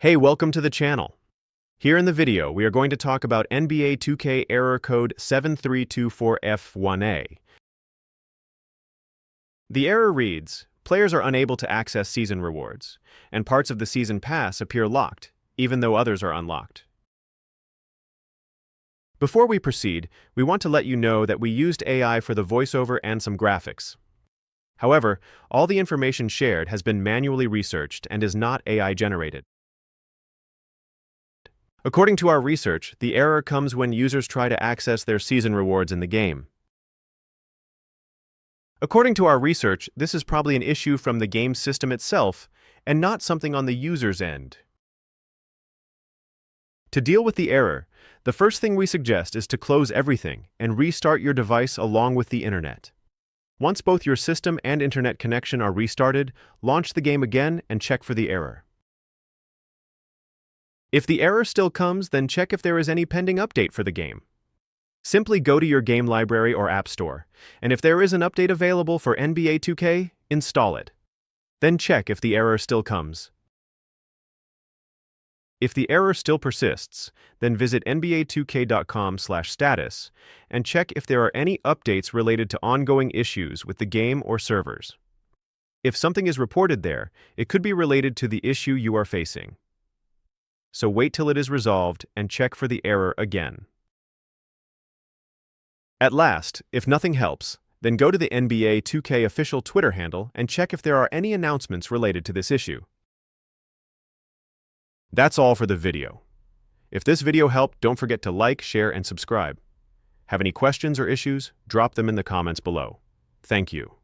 Hey, welcome to the channel. Here in the video, we are going to talk about NBA 2K error code 7324F1A. The error reads, players are unable to access season rewards, and parts of the season pass appear locked, even though others are unlocked. Before we proceed, we want to let you know that we used AI for the voiceover and some graphics. However, all the information shared has been manually researched and is not AI generated. According to our research, the error comes when users try to access their season rewards in the game. According to our research, this is probably an issue from the game system itself and not something on the user's end. To deal with the error, the first thing we suggest is to close everything and restart your device along with the internet. Once both your system and internet connection are restarted, launch the game again and check for the error. If the error still comes, then check if there is any pending update for the game. Simply go to your game library or app store, and if there is an update available for NBA 2K, install it. Then check if the error still comes. If the error still persists, then visit nba2k.com/status and check if there are any updates related to ongoing issues with the game or servers. If something is reported there, it could be related to the issue you are facing. So wait till it is resolved and check for the error again. At last, if nothing helps, then go to the NBA 2K official Twitter handle and check if there are any announcements related to this issue. That's all for the video. If this video helped, don't forget to like, share, and subscribe. Have any questions or issues? Drop them in the comments below. Thank you.